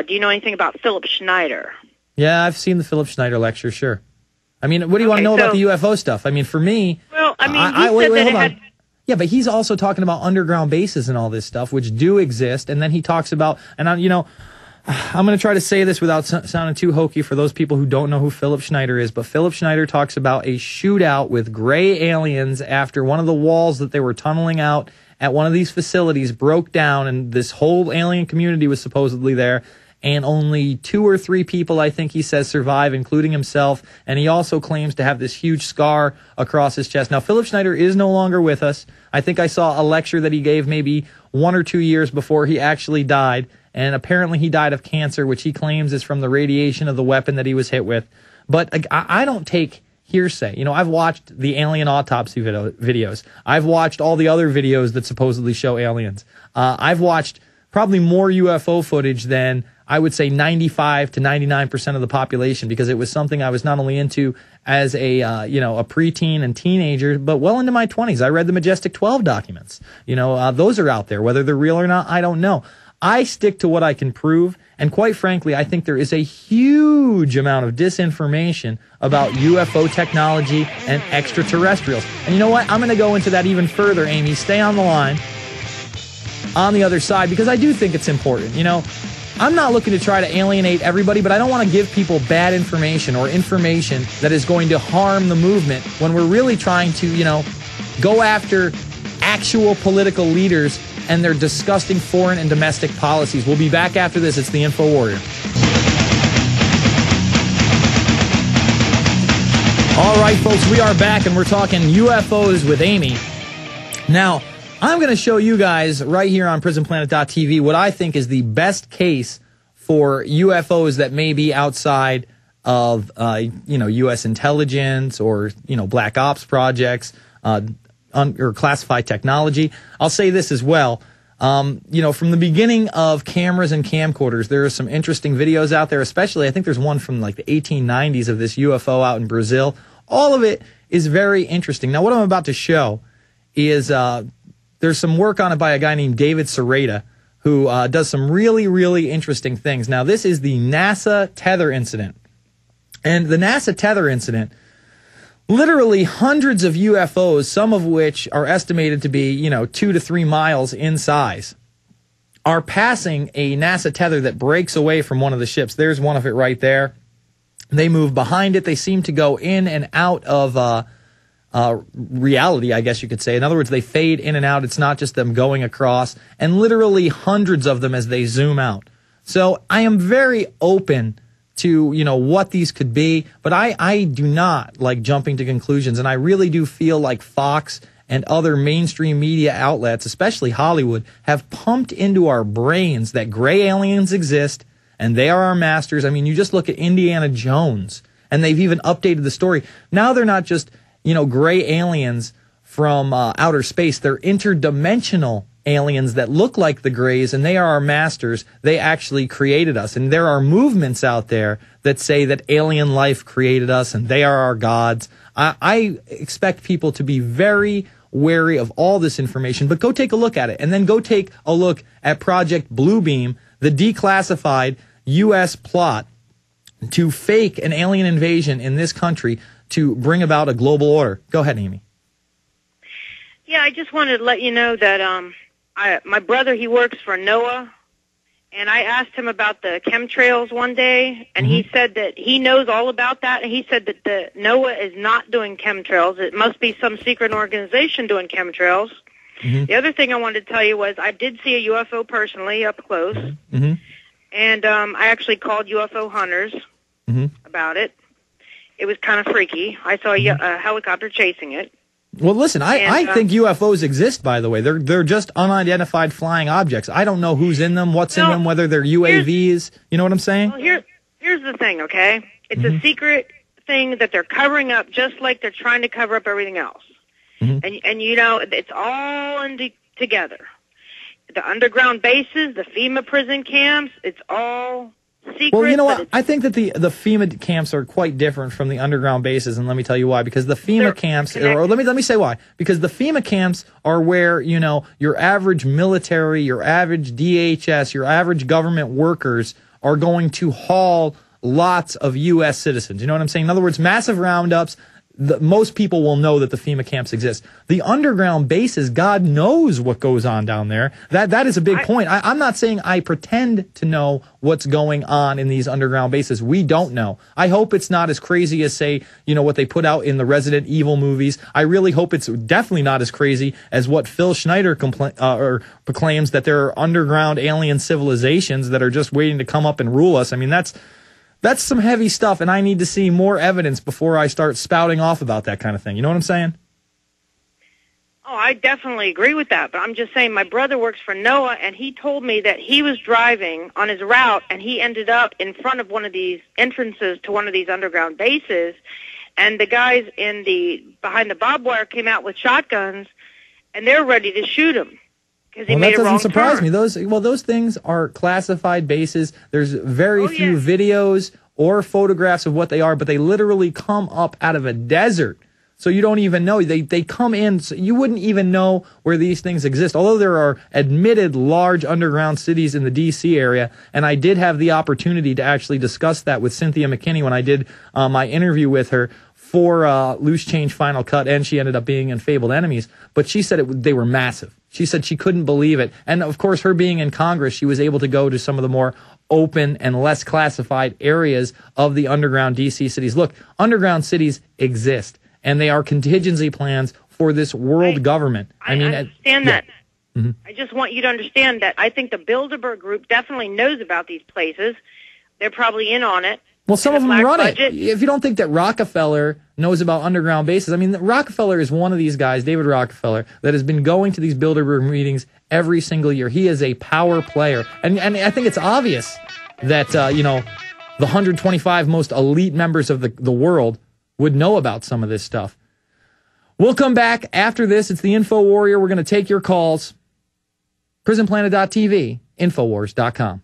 Do you know anything about Philip Schneider? Yeah, I've seen the Philip Schneider lecture, sure. I mean, what do you want to know about the UFO stuff? I mean, for me... Well, I mean, hold on. Yeah, but he's also talking about underground bases and all this stuff, which do exist, and then he talks about... And, I'm going to try to say this without sounding too hokey for those people who don't know who Philip Schneider is, but Philip Schneider talks about a shootout with gray aliens after one of the walls that they were tunneling out at one of these facilities broke down, and this whole alien community was supposedly there. And only 2 or 3 people, I think he says, survive, including himself. And he also claims to have this huge scar across his chest. Now, Philip Schneider is no longer with us. I think I saw a lecture that he gave maybe 1 or 2 years before he actually died. And apparently he died of cancer, which he claims is from the radiation of the weapon that he was hit with. But I don't take hearsay. I've watched the alien autopsy videos. I've watched all the other videos that supposedly show aliens. I've watched probably more UFO footage than... I would say 95 to 99% of the population, because it was something I was not only into as a preteen and teenager, but well into my 20s. I read the Majestic 12 documents. Those are out there. Whether they're real or not, I don't know. I stick to what I can prove, and quite frankly, I think there is a huge amount of disinformation about UFO technology and extraterrestrials. And you know what? I'm going to go into that even further, Amy. Stay on the line on the other side, because I do think it's important. I'm not looking to try to alienate everybody, but I don't want to give people bad information or information that is going to harm the movement when we're really trying to, go after actual political leaders and their disgusting foreign and domestic policies. We'll be back after this. It's the Infowarrior. All right, folks, we are back, and we're talking UFOs with Amy. Now, I'm going to show you guys right here on PrisonPlanet.tv what I think is the best case for UFOs that may be outside of, U.S. intelligence or, black ops projects, or classified technology. I'll say this as well. From the beginning of cameras and camcorders, there are some interesting videos out there, especially I think there's one from like the 1890s of this UFO out in Brazil. All of it is very interesting. Now, what I'm about to show is... there's some work on it by a guy named David Sereda, who does some really, really interesting things. Now, this is the NASA tether incident. And the NASA tether incident, literally hundreds of UFOs, some of which are estimated to be, 2 to 3 miles in size, are passing a NASA tether that breaks away from one of the ships. There's one of it right there. They move behind it. They seem to go in and out of... reality, I guess you could say. In other words, they fade in and out. It's not just them going across, and literally hundreds of them as they zoom out. So I am very open to, what these could be, but I do not like jumping to conclusions, and I really do feel like Fox and other mainstream media outlets, especially Hollywood, have pumped into our brains that gray aliens exist, and they are our masters. I mean, you just look at Indiana Jones, and they've even updated the story. Now they're not just gray aliens from outer space. They're interdimensional aliens that look like the grays, and they are our masters. They actually created us. And there are movements out there that say that alien life created us and they are our gods. I expect people to be very wary of all this information, but go take a look at it. And then go take a look at Project Bluebeam, the declassified U.S. plot to fake an alien invasion in this country to bring about a global order. Go ahead, Amy. Yeah, I just wanted to let you know that my brother, he works for NOAA, and I asked him about the chemtrails one day, and he said that he knows all about that, and he said that the NOAA is not doing chemtrails. It must be some secret organization doing chemtrails. The other thing I wanted to tell you was I did see a UFO personally up close, and I actually called UFO hunters about it. It was kind of freaky. I saw a helicopter chasing it. Well, listen, I think UFOs exist, by the way. They're just unidentified flying objects. I don't know who's in them, what's in them, whether they're UAVs. You know what I'm saying? Well, here's the thing, okay? It's a secret thing that they're covering up just like they're trying to cover up everything else. And it's all together. The underground bases, the FEMA prison camps, it's all... secret, well, you know what? I think that the FEMA camps are quite different from the underground bases, and let me tell you why. Because the FEMA camps, or let me say why. Because the FEMA camps are where, your average military, your average DHS, your average government workers are going to haul lots of U.S. citizens. You know what I'm saying? In other words, massive roundups. Most people will know that the FEMA camps exist. The underground bases, God knows what goes on down there. That is a big point. I'm not saying I pretend to know what's going on in these underground bases. We don't know. I hope it's not as crazy as, say, what they put out in the Resident Evil movies. I really hope it's definitely not as crazy as what Phil Schneider proclaims, that there are underground alien civilizations that are just waiting to come up and rule us. I mean, that's some heavy stuff, and I need to see more evidence before I start spouting off about that kind of thing. You know what I'm saying? Oh, I definitely agree with that, but I'm just saying my brother works for NOAA, and he told me that he was driving on his route, and he ended up in front of one of these entrances to one of these underground bases, and the guys behind the barbed wire came out with shotguns, and they're ready to shoot him. Well, that doesn't surprise me. Those things are classified bases. There's very few videos or photographs of what they are, but they literally come up out of a desert. So you don't even know. They come in. So you wouldn't even know where these things exist. Although there are admitted large underground cities in the D.C. area, and I did have the opportunity to actually discuss that with Cynthia McKinney when I did my interview with her for Loose Change Final Cut, and she ended up being in Fabled Enemies. But she said they were massive. She said she couldn't believe it. And, of course, her being in Congress, she was able to go to some of the more open and less classified areas of the underground D.C. cities. Look, underground cities exist, and they are contingency plans for this world government. I understand that. Mm-hmm. I just want you to understand that I think the Bilderberg Group definitely knows about these places. They're probably in on it. Well, some of them run it. If you don't think that Rockefeller knows about underground bases, I mean, Rockefeller is one of these guys, David Rockefeller, that has been going to these Bilderberg meetings every single year. He is a power player. And I think it's obvious that, the 125 most elite members of the world would know about some of this stuff. We'll come back after this. It's the Infowarrior. We're going to take your calls. PrisonPlanet.tv, Infowars.com.